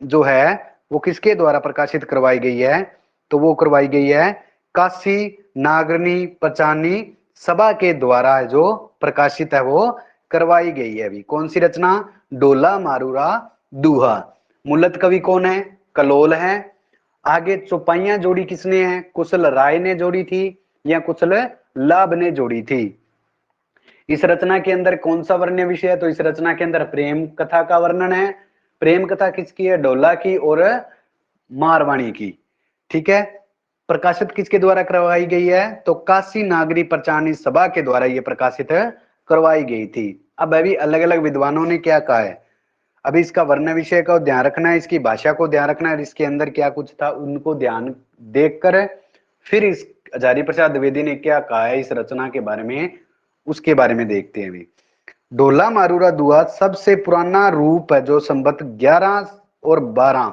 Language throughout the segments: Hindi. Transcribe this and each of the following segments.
जो है वो किसके द्वारा प्रकाशित करवाई गई है? तो वो करवाई गई है काशी नागरनी पंचानी सभा के द्वारा जो प्रकाशित है वो करवाई गई है। अभी कौन सी रचना? डोला मारूरा दूहा। मूलत कवि कौन है? कलोल है। आगे चौपाइयां जोड़ी किसने है? कुशल राय ने जोड़ी थी या कुशल लाभ ने जोड़ी थी? इस रचना के अंदर कौन सा वर्ण्य विषय है? तो इस रचना के अंदर प्रेम कथा का वर्णन है। प्रेम कथा किसकी है? डोला की और मारवाणी की। ठीक है। प्रकाशित किसके द्वारा करवाई गई है? तो काशी नागरी प्रचारणी सभा के द्वारा यह प्रकाशित करवाई गई थी। अब अभी अलग अलग विद्वानों ने क्या कहा है, अभी इसका वर्ण विषय का ध्यान रखना है, इसकी भाषा को ध्यान रखना है, इसके अंदर क्या कुछ था उनको ध्यान देखकर फिर इस हजारी प्रसाद द्विवेदी ने क्या कहा है इस रचना के बारे में, उसके बारे में देखते हैं। अभी डोला मारूरा दुआ सबसे पुराना रूप है जो संवत 11 और 12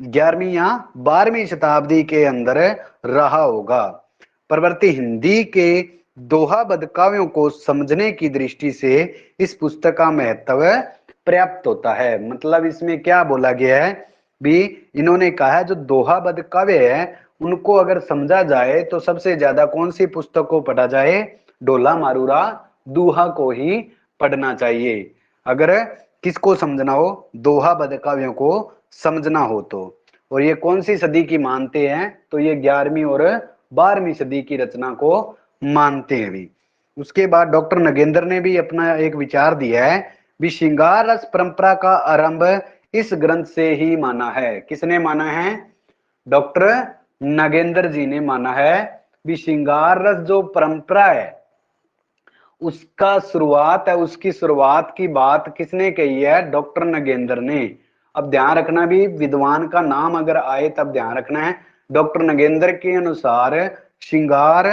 11वीं या 12वीं शताब्दी के अंदर रहा होगा। प्रवृत्ति हिंदी के दोहाबद्ध काव्यों को समझने की दृष्टि से इस पुस्तक का महत्व पर्याप्त होता है। मतलब इसमें क्या बोला गया है भी, इन्होंने कहा है जो दोहाबद्ध काव्य है उनको अगर समझा जाए तो सबसे ज्यादा कौन सी पुस्तक को पढ़ा जाए? डोला मारूरा दूहा को ही पढ़ना चाहिए। अगर किसको समझना हो? दोहाबद्ध काव्यों को समझना हो तो। और ये कौन सी सदी की मानते हैं? तो ये 11वीं और 12वीं सदी की रचना को मानते हैं भी। उसके बाद डॉक्टर नगेंद्र ने भी अपना एक विचार दिया है भी, श्रृंगार रस परंपरा का आरंभ इस ग्रंथ से ही माना है। किसने माना है? डॉक्टर नगेंद्र जी ने माना है भी श्रृंगार रस जो परंपरा है उसका शुरुआत है, उसकी शुरुआत की बात किसने कही है? डॉक्टर नगेंद्र ने। अब ध्यान रखना भी, विद्वान का नाम अगर आए तब ध्यान रखना है। डॉक्टर नगेंद्र के अनुसार श्रृंगार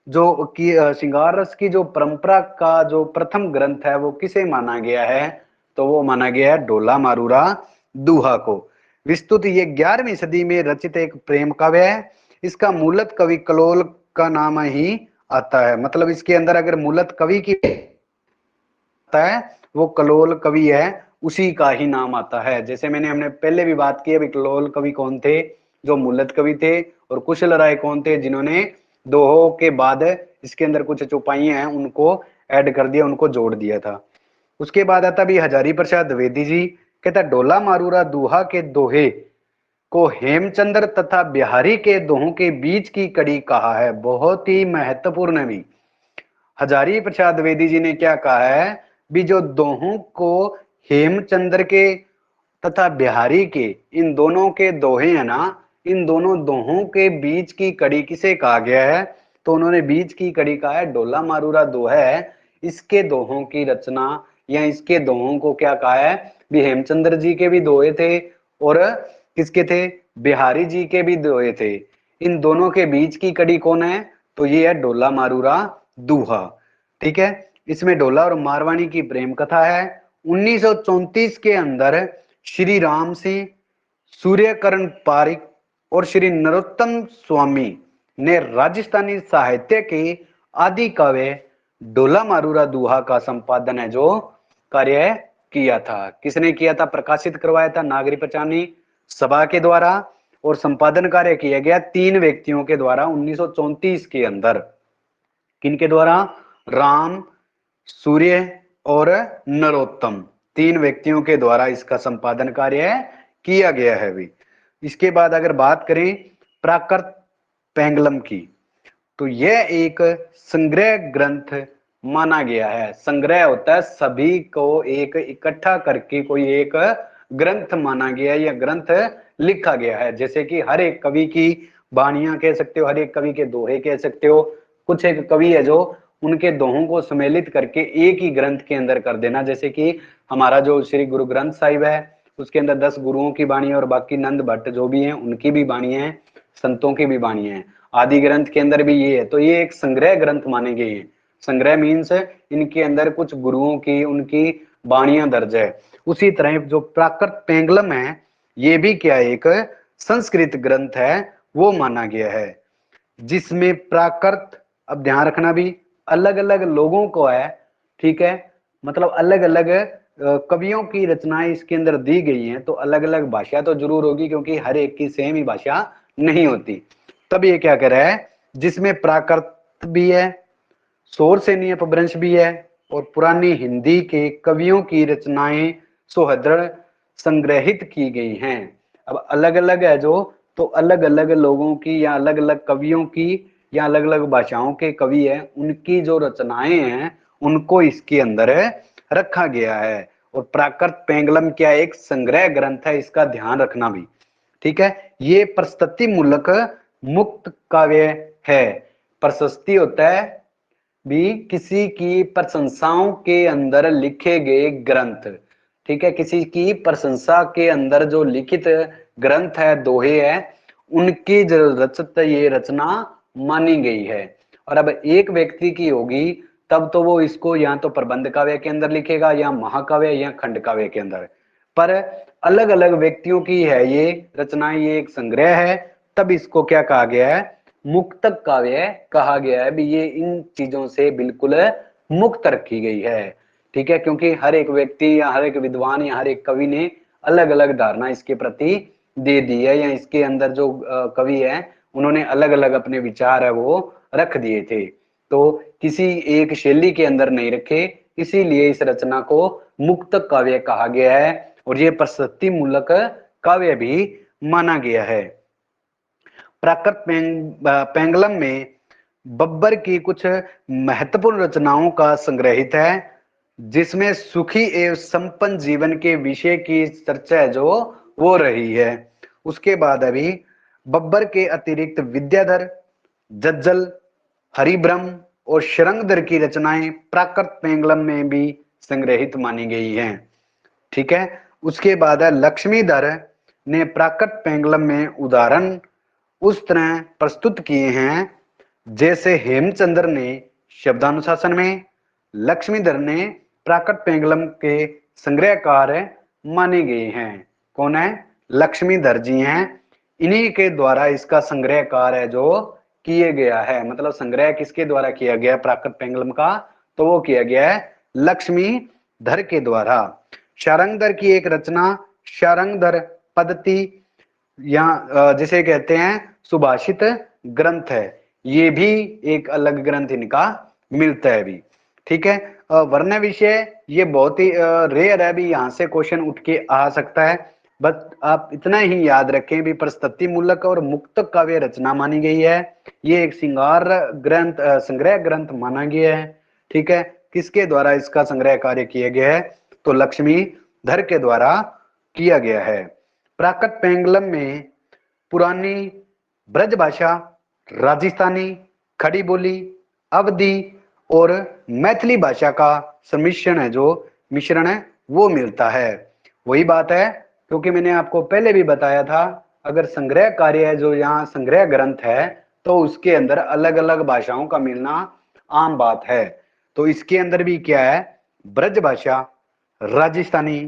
श्रृंगार रस की जो परंपरा का जो प्रथम ग्रंथ है वो किसे माना गया है? तो वो माना गया है डोला मारूरा दूहा को। विस्तुत ये 11वीं सदी में रचित एक प्रेम काव्य है। इसका मूलत कवि कलोल का नाम ही आता है। मतलब इसके अंदर अगर मूलत कवि की आता है वो कलोल कवि है, उसी का ही नाम आता है। जैसे हमने पहले भी बात की है, कलोल कवि कौन थे? जो मूलत कवि थे। और कुशल राय कौन थे? जिन्होंने दोहों के बाद इसके अंदर कुछ चौपाइयां हैं उनको ऐड कर दिया, उनको जोड़ दिया था। उसके बाद आता भी हजारी प्रसाद द्विवेदी जी, कहता डोला मारूरा दूहा के दोहे को हेमचंद्र तथा बिहारी के दोहों के बीच की कड़ी कहा है। बहुत ही महत्वपूर्ण भी हजारी प्रसाद द्विवेदी जी ने क्या कहा है भी, जो दोहों को हेमचंद्र के तथा बिहारी के इन दोनों के दोहे है ना, इन दोनों दोहों के बीच की कड़ी किसे कहा गया है? तो उन्होंने बीच की कड़ी कहा है डोला मारूरा दोहा है, इसके दोहों की रचना या इसके दोहों को क्या कहा है भी, हेमचंद्र जी के भी दोहे थे और किसके थे? बिहारी जी के भी दोहे थे। इन दोनों के बीच की कड़ी कौन है? तो ये है डोला मारूरा दूहा। ठीक है। इसमें डोला और मारवाणी की प्रेम कथा है। 1934 के अंदर श्री राम सिंह, सूर्यकरण पारिक और श्री नरोत्तम स्वामी ने राजस्थानी साहित्य के आदि काव्य डोला मारूरा दूहा का संपादन है जो कार्य किया था। किसने किया था? प्रकाशित करवाया था नागरी पंचानी सभा के द्वारा। और संपादन कार्य किया गया 3 व्यक्तियों के द्वारा 1934 के अंदर। किनके द्वारा? राम, सूर्य और नरोत्तम, 3 व्यक्तियों के द्वारा इसका संपादन कार्य किया गया है भी। इसके बाद अगर बात करें प्राकृत पेंगलम की, तो यह एक संग्रह ग्रंथ माना गया है। संग्रह होता है सभी को एक इकट्ठा करके कोई एक ग्रंथ माना गया है या ग्रंथ लिखा गया है। जैसे कि हर एक कवि की वाणियां कह सकते हो, हर एक कवि के दोहे कह सकते हो। कुछ एक कवि है जो उनके दोहों को सम्मिलित करके एक ही ग्रंथ के अंदर कर देना। जैसे कि हमारा जो श्री गुरु ग्रंथ साहिब है उसके अंदर 10 गुरुओं की वाणी है और बाकी नंद भट्ट जो भी हैं उनकी भी वाणी है, संतों की भी वाणी है। आदि ग्रंथ के अंदर भी ये है। तो ये एक संग्रह ग्रंथ माने गए हैं। संग्रह मीन्स इनके अंदर कुछ गुरुओं की उनकी वाणियां दर्ज है। उसी तरह जो प्राकृत पेंगलम है ये भी क्या एक संस्कृत ग्रंथ है वो माना गया है, जिसमें प्राकृत, अब ध्यान रखना भी, अलग अलग लोगों को है। ठीक है। मतलब अलग अलग कवियों की रचनाएं इसके अंदर दी गई हैं, तो अलग अलग भाषा तो जरूर होगी, क्योंकि हर एक की सेम ही भाषा नहीं होती। तब ये क्या कह रहा है, जिसमें प्राकृत भी है, शोर से नहीं अपभ्रंश भी है, और पुरानी हिंदी के कवियों की रचनाएं सुहृद संग्रहित की गई हैं। अब अलग अलग है जो, तो अलग अलग लोगों की या अलग अलग कवियों की या अलग अलग भाषाओं के कवि हैं, उनकी जो रचनाएं हैं उनको इसके अंदर रखा गया है। और प्राकृत पेंगलम क्या एक संग्रह ग्रंथ है, इसका ध्यान रखना भी, ठीक है। ये प्रस्तुति मूलक मुक्त काव्य है। प्रशस्ति होता है भी किसी की प्रशंसाओं के अंदर लिखे गए ग्रंथ, ठीक है, किसी की प्रशंसा के अंदर जो लिखित ग्रंथ है, दोहे है, उनकी जो रचित ये रचना मानी गई है। और अब एक व्यक्ति की होगी तब तो वो इसको या तो प्रबंध काव्य के अंदर लिखेगा या महाकाव्य या खंड काव्य के अंदर, पर अलग अलग व्यक्तियों की है ये रचनाएं, ये एक संग्रह है, तब इसको क्या कहा गया है, मुक्तक काव्य कहा गया है। भी ये इन चीजों से बिल्कुल मुक्त रखी गई है, ठीक है, क्योंकि हर एक व्यक्ति या हर एक विद्वान या हर एक कवि ने अलग अलग धारणा इसके प्रति दे दी है, या इसके अंदर जो कवि है उन्होंने अलग अलग अपने विचार है वो रख दिए थे, तो किसी एक शैली के अंदर नहीं रखे, इसीलिए इस रचना को मुक्तक काव्य कहा गया है, और ये प्रशस्ति मूलक काव्य भी माना गया है। प्राकृत पेंगलम में बब्बर की कुछ महत्वपूर्ण रचनाओं का संग्रहित है, जिसमें सुखी एवं संपन्न जीवन के विषय की चर्चा जो वो रही है। उसके बाद अभी बब्बर के अतिरिक्त विद्याधर, जज्जल, हरिब्रह्म और शरंगधर की रचनाएं प्राकृत पेंगलम में भी संग्रहित मानी गई हैं, ठीक है। उसके बाद है लक्ष्मीधर ने प्राकृत पेंगलम में उदाहरण उस तरह प्रस्तुत किए हैं जैसे हेमचंद्र ने शब्दानुशासन में, लक्ष्मीधर ने प्राकृत पेंगलम के संग्रहकार माने गए हैं। कौन है, लक्ष्मीधर जी हैं, इन्हीं के द्वारा इसका संग्रह कार्य जो किए गया है, मतलब संग्रह किसके द्वारा किया गया है प्राकृत पेंगलम का, तो वो किया गया है लक्ष्मीधर के द्वारा। शारंगधर की एक रचना शारंगधर पद्धति या जिसे कहते हैं सुभाषित ग्रंथ है, ये भी एक अलग ग्रंथ इनका मिलता है भी, ठीक है। वर्ण विषय ये बहुत ही रेयर है, भी यहाँ से क्वेश्चन उठ के आ सकता है, बस आप इतना ही याद रखें भी प्रस्तुति मूलक और मुक्तक काव्य रचना मानी गई है, ये एक श्रृंगार ग्रंथ संग्रह ग्रंथ माना गया है, ठीक है। किसके द्वारा इसका संग्रह कार्य किया गया है, तो लक्ष्मीधर के द्वारा किया गया है। प्राकृत पेंगलम में पुरानी ब्रज भाषा, राजस्थानी, खड़ी बोली, अवधी और मैथिली भाषा का सम्मिश्रण है, जो मिश्रण है वो मिलता है। वही बात है, क्योंकि मैंने आपको पहले भी बताया था, अगर संग्रह कार्य है जो यहाँ संग्रह ग्रंथ है, तो उसके अंदर अलग अलग भाषाओं का मिलना आम बात है। तो इसके अंदर भी क्या है, ब्रज भाषा, राजस्थानी,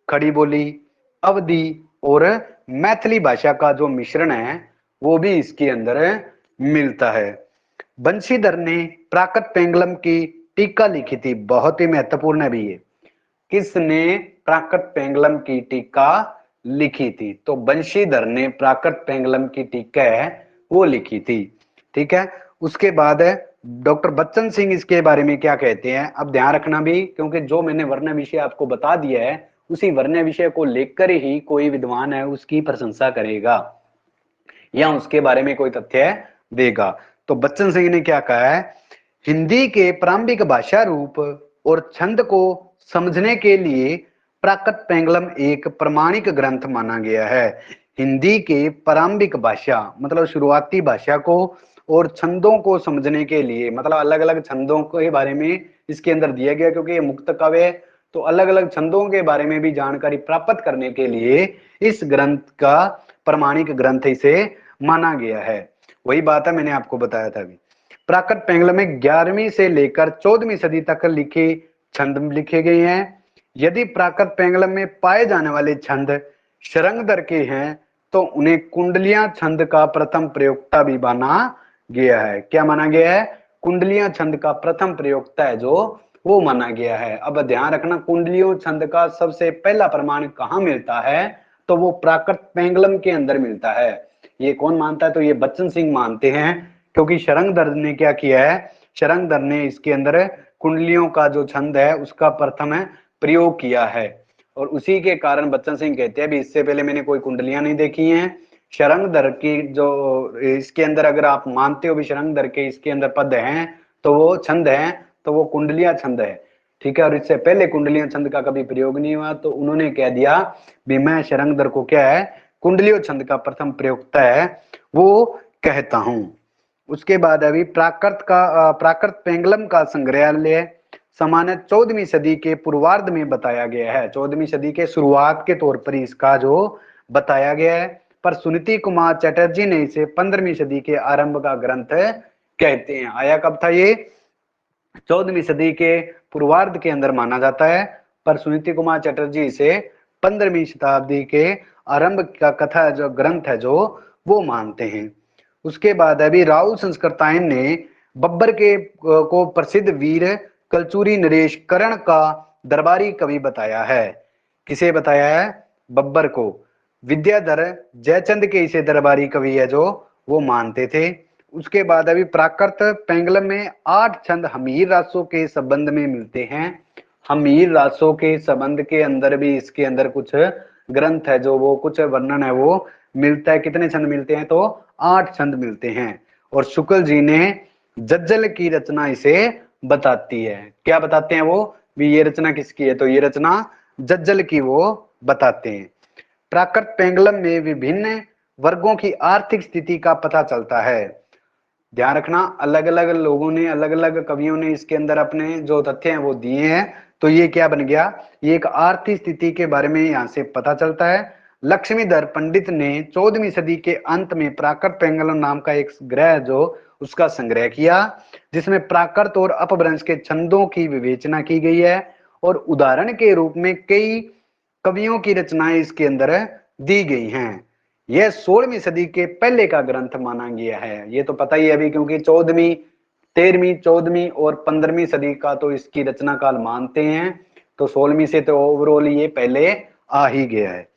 खड़ी बोली, अवधी और मैथिली भाषा का जो मिश्रण है वो भी इसके अंदर मिलता है। बंशीधर ने प्राकृत पेंगलम की टीका लिखी थी, बहुत ही महत्वपूर्ण है भी ये। किसने प्राकृत पेंगलम की टीका लिखी थी, तो बंशीधर ने प्राकृत पेंगलम की टीका है वो लिखी थी, ठीक है। उसके बाद है डॉक्टर बच्चन सिंह, इसके बारे में क्या कहते हैं, अब ध्यान रखना भी, क्योंकि जो मैंने वर्ण विषय आपको बता दिया है उसी वर्ण विषय को लेकर ही कोई विद्वान है उसकी प्रशंसा करेगा या उसके बारे में कोई तथ्य देगा। तो बच्चन सिंह ने क्या कहा है, हिंदी के प्रारंभिक भाषा रूप और छंद को समझने के लिए प्राकृत पेंगलम एक प्रमाणिक ग्रंथ माना गया है। हिंदी के प्रारंभिक भाषा मतलब शुरुआती भाषा को और छंदों को समझने के लिए, मतलब अलग अलग छंदों के बारे में इसके अंदर दिया गया, क्योंकि ये मुक्त काव्य है तो अलग अलग छंदों के बारे में भी जानकारी प्राप्त करने के लिए इस ग्रंथ का प्रमाणिक ग्रंथ इसे माना गया है। वही बात है मैंने आपको बताया था अभी। प्राकृत पेंगलम में 11वीं से लेकर 14वीं सदी तक लिखे छंद लिखे गए हैं। यदि प्राकृत पेंगलम में पाए जाने वाले छंद शरंगधर के हैं तो उन्हें कुंडलियां छंद का प्रथम प्रयोक्ता भी माना गया है। क्या माना गया है, कुंडलियां छंद का प्रथम प्रयोक्ता है जो वो माना गया है। अब ध्यान रखना, कुंडलियों छंद का सबसे पहला प्रमाण कहाँ मिलता है, तो वो प्राकृत पेंगलम के अंदर मिलता है। ये कौन मानता है, तो ये बच्चन सिंह मानते हैं, क्योंकि शरंगधर ने क्या किया है, शरंगधर ने इसके अंदर कुंडलियों का जो छंद है उसका प्रथम प्रयोग किया है, और उसी के कारण बच्चन सिंह कहते हैं भी इससे पहले मैंने कोई कुंडलियां नहीं देखी हैं। शरंगधर की जो इसके अंदर अगर आप मानते हो भी शरंगधर के इसके अंदर पद हैं, तो वो छंद है, तो वो कुंडलियां छंद है, ठीक है। और इससे पहले कुंडलियां छंद का कभी प्रयोग नहीं हुआ, तो उन्होंने कह दिया भी मैं शरंगधर को क्या है, कुंडलियों छंद का प्रथम प्रयोक्ता है वो कहता हूं। उसके बाद अभी प्राकृत पेंगलम का संग्रहालय सामान्य 14वीं सदी के पूर्वार्ध में बताया गया है। 14वीं सदी के शुरुआत के तौर पर इसका जो बताया गया है, पर सुनीति कुमार चटर्जी ने इसे 15वीं सदी के आरंभ का ग्रंथ कहते हैं। आया कब था ये, 14वीं सदी के पूर्वार्ध के अंदर माना जाता है, पर सुनीति कुमार चटर्जी इसे 15वीं शताब्दी के आरंभ का कथा जो ग्रंथ है जो वो मानते हैं। उसके बाद अभी राहुल संस्कृतायन ने बब्बर के को प्रसिद्ध वीर कलचूरी नरेश करण का दरबारी कवि बताया है। किसे बताया है, बब्बर को। विद्याधर जयचंद के इसे दरबारी कवि है जो वो मानते थे। उसके बाद अभी प्राकृत पेंगलम में 8 छंद हमीर रासों के संबंध में मिलते हैं। हमीर रासों के संबंध के अंदर भी इसके अंदर कुछ ग्रंथ है जो वो कुछ वर्णन है वो मिलता है। कितने छंद मिलते हैं, तो 8 छंद मिलते हैं। और शुक्ल जी ने जज्जल की रचना इसे बताती है। क्या बताते हैं वो भी, ये रचना किसकी है, तो ये रचना जज्जल की वो बताते हैं। प्राकृत पेंगलम में विभिन्न वर्गों की आर्थिक स्थिति का पता चलता है। ध्यान रखना, अलग अलग लोगों ने, अलग अलग कवियों ने इसके अंदर अपने जो तथ्य हैं वो दिए हैं, तो ये क्या बन गया, ये एक आर्थिक स्थिति के बारे में यहाँ से पता चलता है। लक्ष्मीधर पंडित ने 14वीं सदी के अंत में प्राकृत पेंगलम नाम का एक ग्रह जो उसका संग्रह किया, जिसमें प्राकृत और अपभ्रंश के छंदों की विवेचना की गई है, और उदाहरण के रूप में कई कवियों की रचनाएं इसके अंदर दी गई हैं। यह 16वीं सदी के पहले का ग्रंथ माना गया है। ये तो पता ही है अभी, क्योंकि 14वीं 13वीं 14वीं और 15वीं सदी का तो इसकी रचना काल मानते हैं, तो 16वीं से तो ओवरऑल ये पहले आ ही गया है।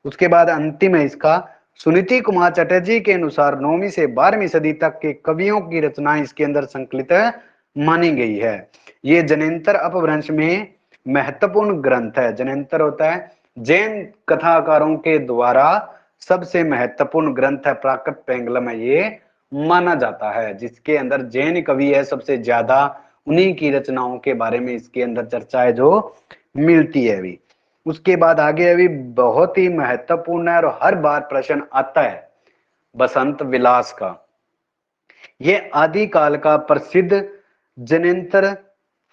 उसके बाद अंतिम है इसका, सुनीति कुमार चटर्जी के अनुसार 9वीं से 12वीं सदी तक के कवियों की रचनाएं इसके अंदर संकलित मानी गई है। ये जनेंतर अपभ्रंश में महत्वपूर्ण ग्रंथ है। जनेंतर होता है जैन कथाकारों के द्वारा सबसे महत्वपूर्ण ग्रंथ है प्राकृत पेंगलम है, ये माना जाता है। जिसके अंदर जैन कवि है सबसे ज्यादा, उन्हीं की रचनाओं के बारे में इसके अंदर चर्चा है जो मिलती है अभी। उसके बाद आगे अभी बहुत ही महत्वपूर्ण है और हर बार प्रश्न आता है बसंत विलास का। ये आदिकाल का प्रसिद्ध जनेंतर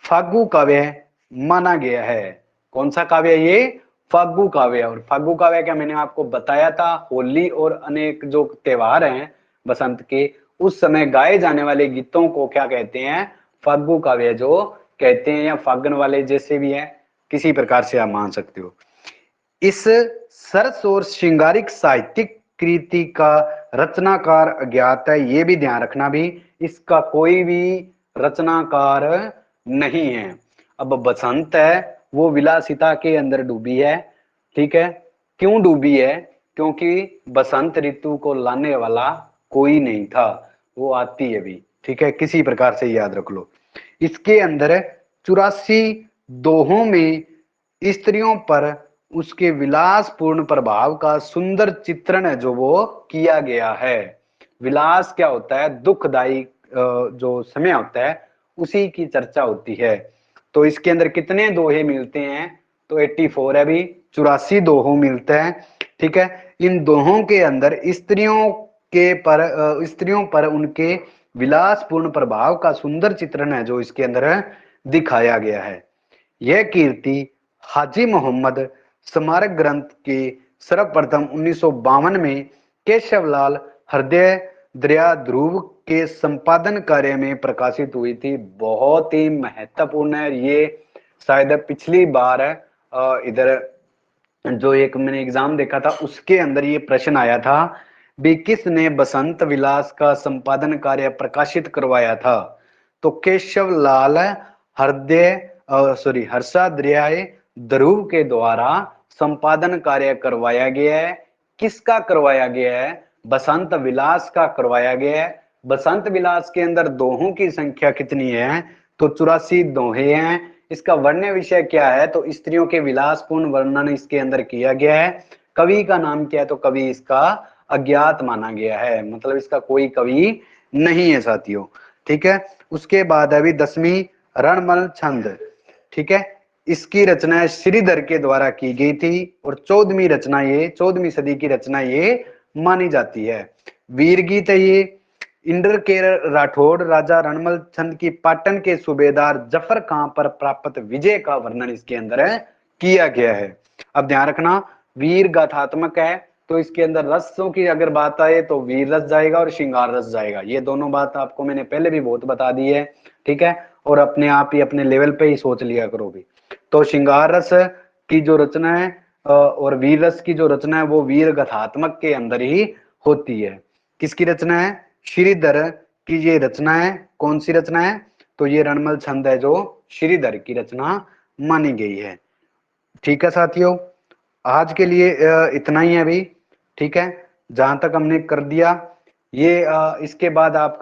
फागु काव्य माना गया है। कौन सा काव्य, ये फागु काव्य। और फागु काव्य क्या मैंने आपको बताया था, होली और अनेक जो त्योहार हैं बसंत के, उस समय गाए जाने वाले गीतों को क्या कहते हैं, फागु काव्य जो कहते हैं, या फागन वाले जैसे भी है, किसी प्रकार से आप मान सकते हो। इस सरस और श्रृंगारिक साहित्यिक कृति का रचनाकार अज्ञात है। ये भी ध्यान रखना भी, इसका कोई भी रचनाकार नहीं है। अब बसंत है वो विलासिता के अंदर डूबी है, ठीक है। क्यों डूबी है, क्योंकि बसंत ऋतु को लाने वाला कोई नहीं था, वो आती है भी, ठीक है, किसी प्रकार से याद रख लो। इसके अंदर 84 दोहों में स्त्रियों पर उसके विलासपूर्ण प्रभाव का सुंदर चित्रण है जो वो किया गया है। विलास क्या होता है, दुखदायी जो समय होता है उसी की चर्चा होती है। तो इसके अंदर कितने दोहे मिलते हैं, तो 84 है भी, 84 दोहों मिलते हैं, ठीक है। इन दोहों के अंदर स्त्रियों पर उनके विलासपूर्ण प्रभाव का सुंदर चित्रण है जो इसके अंदर दिखाया गया है। यह कीर्ति हाजी मोहम्मद स्मारक ग्रंथ के सर्वप्रथम 1952 में केशवलाल हृदय दरिया ध्रुव के संपादन कार्य में प्रकाशित हुई थी। बहुत ही महत्वपूर्ण है ये। शायद पिछली बार इधर जो एक मैंने एग्जाम देखा था उसके अंदर ये प्रश्न आया था भी, किसने बसंत विलास का संपादन कार्य प्रकाशित करवाया था, तो केशवलाल हृदय सॉरी हर्षाध्याय ध्रुव के द्वारा संपादन कार्य करवाया गया है। किसका करवाया गया है? बसंत विलास का करवाया गया है। बसंत विलास के अंदर दोहों की संख्या कितनी है? तो 84 दोहे हैं। इसका वर्ण्य विषय क्या है? तो स्त्रियों के विलासपूर्ण वर्णन इसके अंदर किया गया है। कवि का नाम क्या है? तो कवि इसका अज्ञात माना गया है, मतलब इसका कोई कवि नहीं है साथियों। ठीक है, उसके बाद अभी 10वीं रणमल छंद। ठीक है, इसकी रचना श्रीधर के द्वारा की गई थी और 14वीं रचना ये 14वीं सदी की रचना ये मानी जाती है। वीर गीत है ये। इंद्र के राठौड़ राजा रणमल छंद की पाटन के सूबेदार जफर खां पर प्राप्त विजय का वर्णन इसके अंदर है किया गया है। अब ध्यान रखना, वीर गाथात्मक है तो इसके अंदर रसों की अगर बात आए तो वीर रस जाएगा और श्रृंगार रस जाएगा। ये दोनों बात आपको मैंने पहले भी बहुत बता दी है। ठीक है, और अपने आप ही अपने लेवल पे ही सोच लिया करो भी। तो श्रृंगार रस की जो रचना है और वीर रस की जो रचना है वो वीर गाथात्मक के अंदर ही होती है। किसकी रचना है? श्रीधर की ये रचना है। कौन सी रचना है? तो ये रणमल छंद है जो श्रीधर की रचना मानी गई है। ठीक है साथियों, आज के लिए इतना ही है अभी। ठीक है, जहां तक हमने कर दिया ये इसके बाद आपका